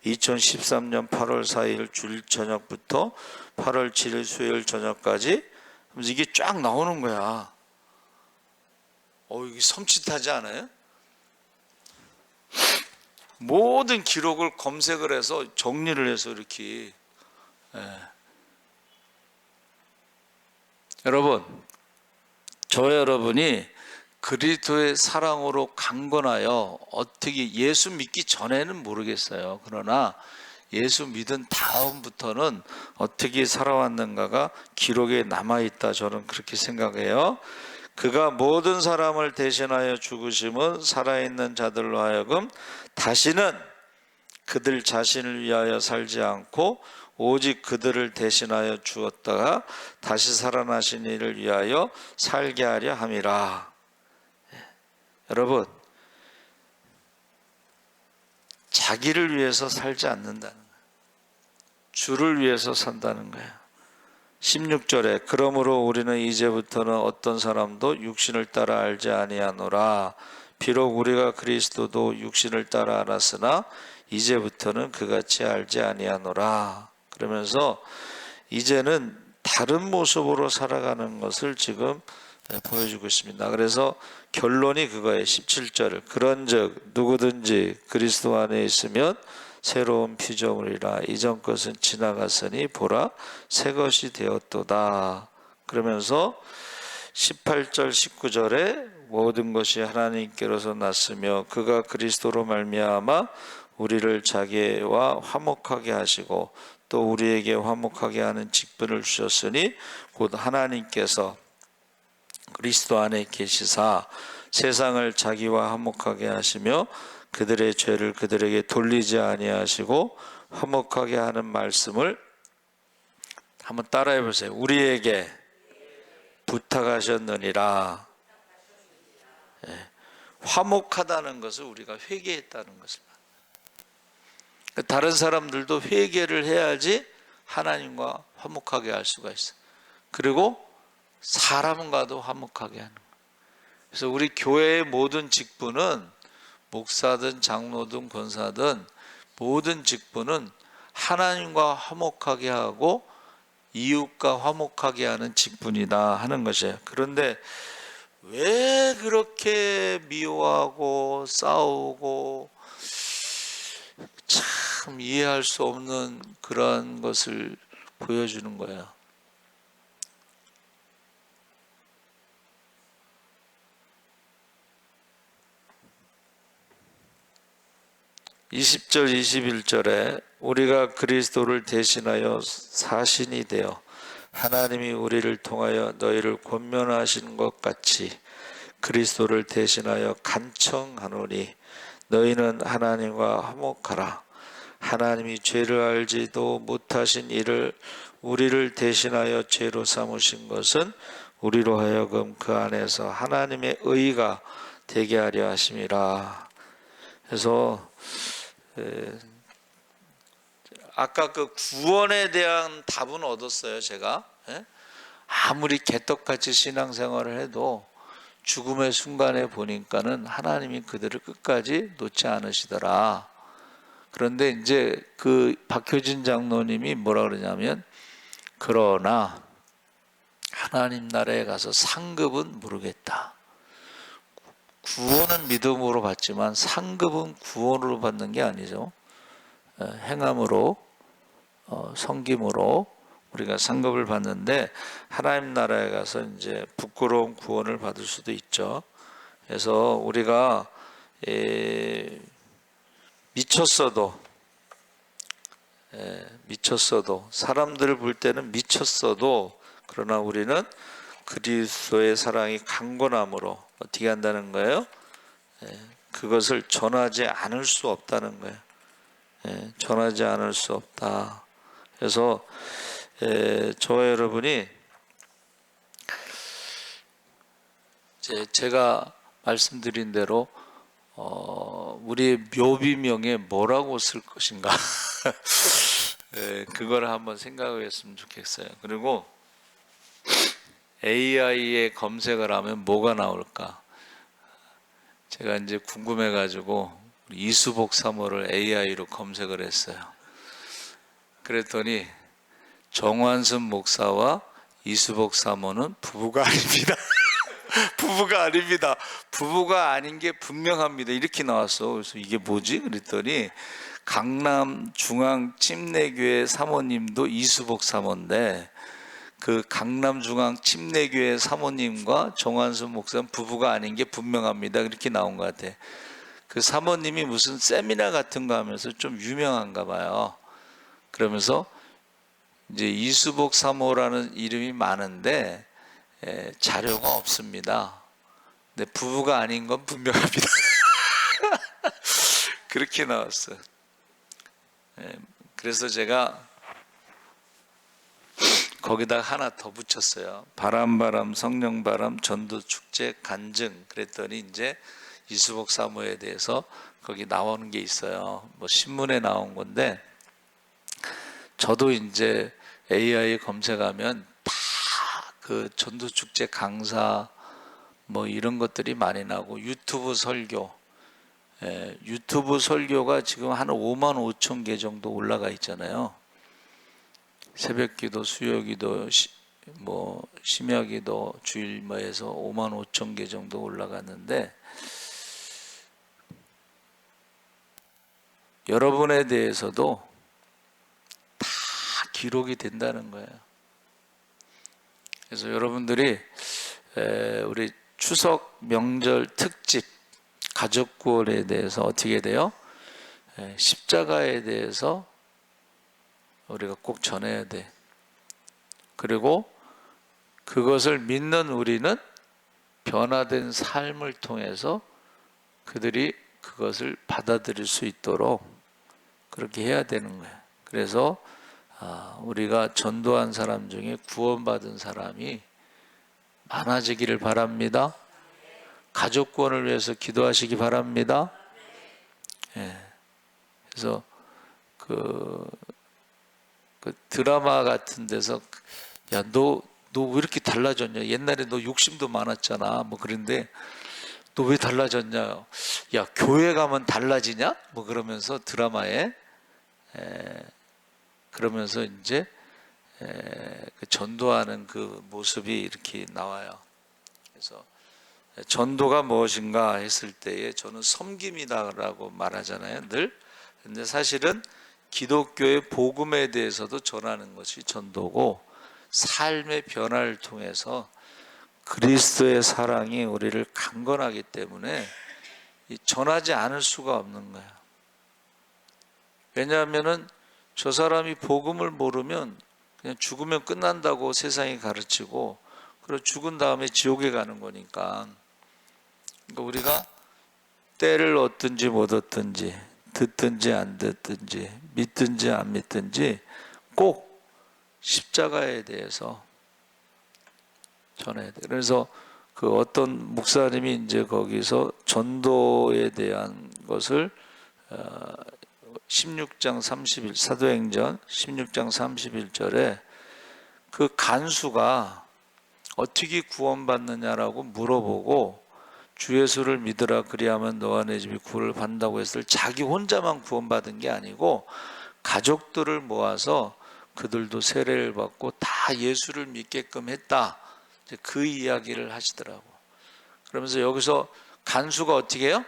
2013년 8월 4일 주일 저녁부터 8월 7일 수요일 저녁까지 이게 쫙 나오는 거야. 이게 섬찟하지 않아요? 모든 기록을 검색을 해서 정리를 해서 이렇게. 여러분, 저 여러분이 그리스도의 사랑으로 강건하여 어떻게 예수 믿기 전에는 모르겠어요. 그러나 예수 믿은 다음부터는 어떻게 살아왔는가가 기록에 남아있다. 저는 그렇게 생각해요. 그가 모든 사람을 대신하여 죽으심은 살아있는 자들로 하여금 다시는 그들 자신을 위하여 살지 않고 오직 그들을 대신하여 죽었다가 다시 살아나신 이를 위하여 살게 하려 함이라. 여러분, 자기를 위해서 살지 않는다는 거예요. 주를 위해서 산다는 거예요. 16절에 그러므로 우리는 이제부터는 어떤 사람도 육신을 따라 알지 아니하노라. 비록 우리가 그리스도도 육신을 따라 알았으나 이제부터는 그같이 알지 아니하노라. 그러면서 이제는 다른 모습으로 살아가는 것을 지금 보여주고 있습니다. 그래서 결론이 그거예요. 17절 그런즉 누구든지 그리스도 안에 있으면 새로운 피조물이라 이전 것은 지나갔으니 보라 새 것이 되었도다. 그러면서 18절 19절에 모든 것이 하나님께로서 났으며 그가 그리스도로 말미암아 우리를 자기와 화목하게 하시고 또 우리에게 화목하게 하는 직분을 주셨으니 곧 하나님께서 그리스도 안에 계시사 세상을 자기와 화목하게 하시며 그들의 죄를 그들에게 돌리지 아니하시고 화목하게 하는 말씀을 한번 따라해 보세요. 우리에게 부탁하셨느니라. 화목하다는 것을 우리가 회개했다는 것을, 다른 사람들도 회개를 해야지 하나님과 화목하게 할 수가 있어요. 그리고 사람과도 화목하게 하는 거예요. 그래서 우리 교회의 모든 직분은, 목사든 장로든 권사든 모든 직분은 하나님과 화목하게 하고 이웃과 화목하게 하는 직분이다 하는 것이에요. 그런데 왜 그렇게 미워하고 싸우고 참 이해할 수 없는 그러한 것을 보여주는 거예요. (20절) (21절에) 우리가 그리스도를 대신하여 사신이 되어 하나님이 우리를 통하여 너희를 권면하시는 것 같이 그리스도를 대신하여 간청하노니 너희는 하나님과 화목하라. 하나님이 죄를 알지도 못하신 이를 우리를 대신하여 죄로 삼으신 것은 우리로 하여금 그 안에서 하나님의 의가 되게 하려 하심이라. 그래서 아까 그 구원에 대한 답은 얻었어요. 제가 아무리 개떡같이 신앙생활을 해도 죽음의 순간에 보니까는 하나님이 그들을 끝까지 놓지 않으시더라. 그런데 이제 그 박효진 장로님이 뭐라 그러냐면, 그러나 하나님 나라에 가서 상급은 모르겠다. 구원은 믿음으로 받지만 상급은 구원으로 받는 게 아니죠. 행함으로, 섬김으로 우리가 상급을 받는데, 하나님 나라에 가서 이제 부끄러운 구원을 받을 수도 있죠. 그래서 우리가 미쳤어도 사람들을 볼 때는 미쳤어도, 그러나 우리는 그리스도의 사랑이 강건함으로 어떻게 한다는 거예요? 그것을 전하지 않을 수 없다는 거예요. 전하지 않을 수 없다. 그래서 저와 여러분이 제가 말씀드린 대로 우리의 묘비명에 뭐라고 쓸 것인가 그걸 한번 생각해 했으면 좋겠어요. 그리고 AI에 검색을 하면 뭐가 나올까? 제가 이제 궁금해 가지고 이수복 사모를 AI로 검색을 했어요. 그랬더니 정환순 목사와 이수복 사모는 부부가 아닙니다. 부부가 아닙니다. 부부가 아닌 게 분명합니다. 이렇게 나왔어. 그래서 이게 뭐지? 그랬더니 강남 중앙 침례교회 사모님도 이수복 사모인데, 그 강남 중앙 침례교회 사모님과 정환순 목사는 부부가 아닌 게 분명합니다. 그렇게 나온 것 같아. 그 사모님이 무슨 세미나 같은 거 하면서 좀 유명한가 봐요. 그러면서 이제 이수복 사모라는 이름이 많은데 자료가 없습니다. 근데 부부가 아닌 건 분명합니다. 그렇게 나왔어요. 그래서 제가 거기다 하나 더 붙였어요. 바람 성령바람 전도축제 간증. 그랬더니 이제 이수복 사모에 대해서 거기 나오는 게 있어요. 뭐 신문에 나온 건데, 저도 이제 AI 검색하면 다 그 전도축제 강사 뭐 이런 것들이 많이 나오고, 유튜브 설교, 유튜브 설교가 지금 한 5만 5천 개 정도 올라가 있잖아요. 새벽기도, 수요기도, 뭐 심야기도, 주일 뭐해서 5만 5천 개 정도 올라갔는데, 여러분에 대해서도 다 기록이 된다는 거예요. 그래서 여러분들이 우리 추석 명절 특집 가족 구원에 대해서 어떻게 돼요? 십자가에 대해서 우리가 꼭 전해야 돼. 그리고 그것을 믿는 우리는 변화된 삶을 통해서 그들이 그것을 받아들일 수 있도록 그렇게 해야 되는 거예요. 그래서 우리가 전도한 사람 중에 구원받은 사람이 많아지기를 바랍니다. 가족 구원을 위해서 기도하시기 바랍니다. 예. 그래서 그 드라마 같은 데서 야, 너 왜 이렇게 달라졌냐? 옛날에 너 욕심도 많았잖아. 뭐 그런데 너 왜 달라졌냐? 야, 교회 가면 달라지냐? 뭐 그러면서 드라마에 그러면서 이제 그 전도하는 그 모습이 이렇게 나와요. 그래서 전도가 무엇인가 했을 때에 저는 섬김이다라고 말하잖아요, 늘. 근데 사실은 기독교의 복음에 대해서도 전하는 것이 전도고, 삶의 변화를 통해서 그리스도의 사랑이 우리를 강건하기 때문에 전하지 않을 수가 없는 거예요. 왜냐하면은 저 사람이 복음을 모르면 그냥 죽으면 끝난다고 세상이 가르치고, 그리고 죽은 다음에 지옥에 가는 거니까. 그러니까 우리가 때를 얻든지 못 얻든지, 듣든지 안 듣든지, 믿든지 안 믿든지 꼭 십자가에 대해서 전해야 돼. 그래서 그 어떤 목사님이 이제 거기서 전도에 대한 것을 16장 30일 사도행전 16장 31절에 그 간수가 어떻게 구원받느냐라고 물어보고 주 예수를 믿으라 그리하면 너와 내 집이 구원을 받는다고 했을 때 자기 혼자만 구원받은 게 아니고 가족들을 모아서 그들도 세례를 받고 다 예수를 믿게끔 했다. 그 이야기를 하시더라고. 그러면서 여기서 간수가 어떻게 해요?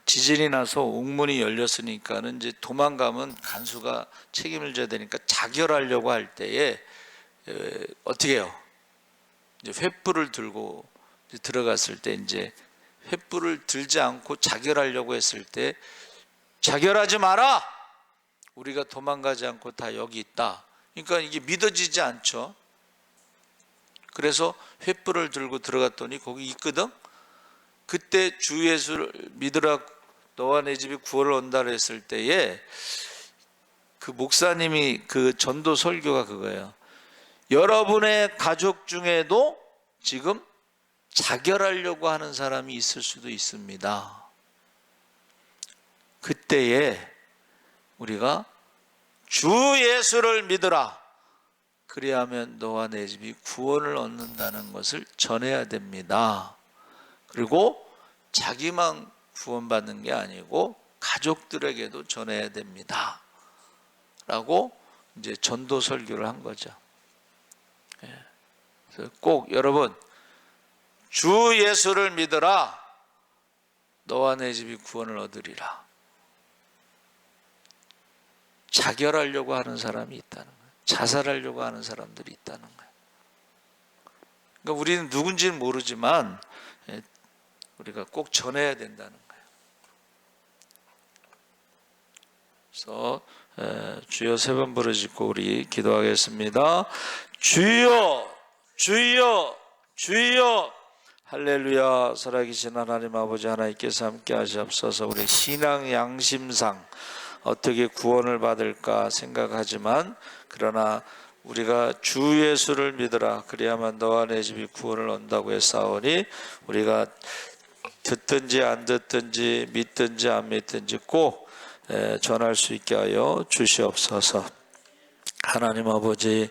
지진이 나서 옥문이 열렸으니까는 이제 도망가면 간수가 책임을 져야 되니까 자결하려고 할 때에 어떻게 해요? 이제 횃불을 들고 들어갔을 때 이제 횃불을 들지 않고 자결하려고 했을 때 자결하지 마라! 우리가 도망가지 않고 다 여기 있다. 그러니까 이게 믿어지지 않죠. 그래서 횃불을 들고 들어갔더니 거기 있거든. 그때 주 예수를 믿으라 너와 내 집이 구원을 얻는다 했을 때에 그 목사님이 그 전도 설교가 그거예요. 여러분의 가족 중에도 지금 자결하려고 하는 사람이 있을 수도 있습니다. 그때에 우리가 주 예수를 믿으라 그리하면 너와 내 집이 구원을 얻는다는 것을 전해야 됩니다. 그리고 자기만 구원받는 게 아니고 가족들에게도 전해야 됩니다. 라고 이제 전도 설교를 한 거죠. 그래서 꼭 여러분 주 예수를 믿으라 너와 내 집이 구원을 얻으리라. 자결하려고 하는 사람이 있다는 거예요. 자살하려고 하는 사람들이 있다는 거예요. 그러니까 우리는 누군지는 모르지만 우리가 꼭 전해야 된다는 거예요. 그래서 주여 세 번 부르짖고 우리 기도하겠습니다. 주여 주여 주여. 할렐루야. 살아계신 하나님 아버지 하나님께서 함께 하시옵소서. 우리 신앙 양심상 어떻게 구원을 받을까 생각하지만 그러나 우리가 주 예수를 믿으라 그리야만 너와 내 집이 구원을 얻는다고 했사오니 우리가 듣든지 안 듣든지 믿든지 안 믿든지 꼭 전할 수 있게 하여 주시옵소서. 하나님 아버지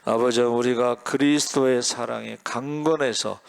우리가 그리스도의 사랑에 강건해서